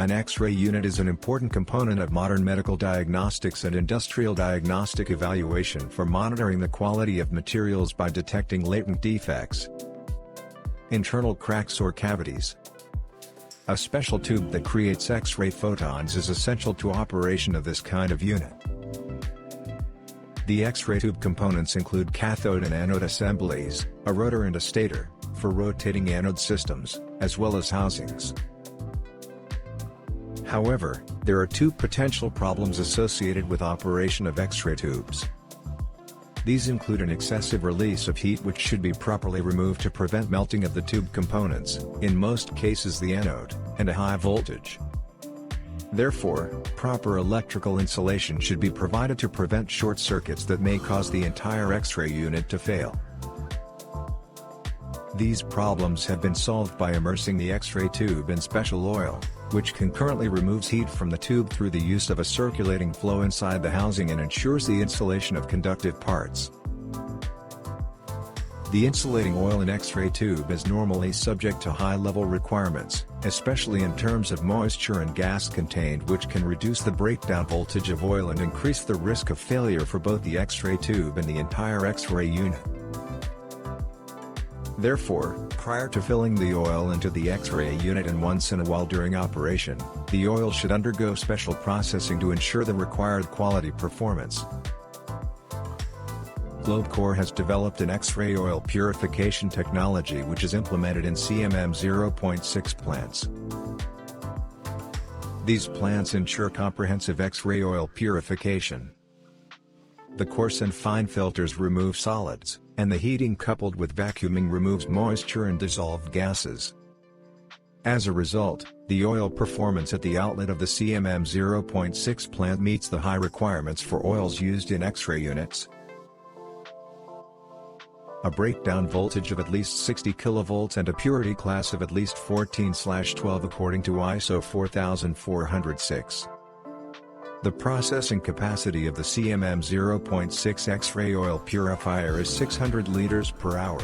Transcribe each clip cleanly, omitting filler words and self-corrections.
An X-ray unit is an important component of modern medical diagnostics and industrial diagnostic evaluation for monitoring the quality of materials by detecting latent defects, internal cracks or cavities. A special tube that creates X-ray photons is essential to operation of this kind of unit. The X-ray tube components include cathode and anode assemblies, a rotor and a stator, for rotating anode systems, as well as housings. However, there are two potential problems associated with operation of X-ray tubes. These include an excessive release of heat which should be properly removed to prevent melting of the tube components, in most cases the anode, and a high voltage. Therefore, proper electrical insulation should be provided to prevent short circuits that may cause the entire X-ray unit to fail. These problems have been solved by immersing the X-ray tube in special oil, which concurrently removes heat from the tube through the use of a circulating flow inside the housing and ensures the insulation of conductive parts. The insulating oil in X-ray tube is normally subject to high-level requirements, especially in terms of moisture and gas contained, which can reduce the breakdown voltage of oil and increase the risk of failure for both the X-ray tube and the entire X-ray unit. Therefore, prior to filling the oil into the X-ray unit and once in a while during operation, the oil should undergo special processing to ensure the required quality performance. GlobeCorp has developed an X-ray oil purification technology which is implemented in CMM 0.6 plants. These plants ensure comprehensive X-ray oil purification. The coarse and fine filters remove solids, and the heating coupled with vacuuming removes moisture and dissolved gases. As a result, the oil performance at the outlet of the CMM 0.6 plant meets the high requirements for oils used in X-ray units. A breakdown voltage of at least 60 kV and a purity class of at least 14/12 according to ISO 4406. The processing capacity of the CMM 0.6 X-ray oil purifier is 600 liters per hour.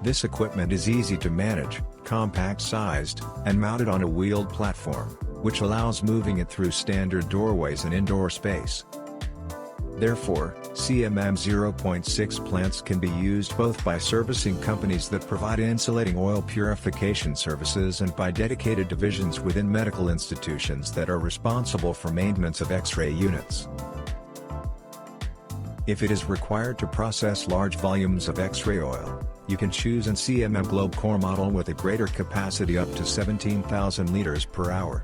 This equipment is easy to manage, compact-sized, and mounted on a wheeled platform, which allows moving it through standard doorways and indoor space. Therefore, CMM 0.6 plants can be used both by servicing companies that provide insulating oil purification services and by dedicated divisions within medical institutions that are responsible for maintenance of X-ray units. If it is required to process large volumes of X-ray oil, you can choose an CMM GlobeCorp model with a greater capacity up to 17,000 liters per hour.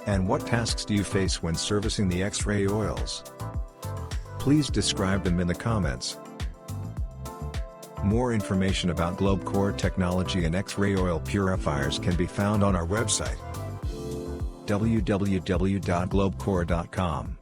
And what tasks do you face when servicing the X-ray oils? Please describe them in the comments. More information about GlobeCorp technology and X-ray oil purifiers can be found on our website www.globecorp.com.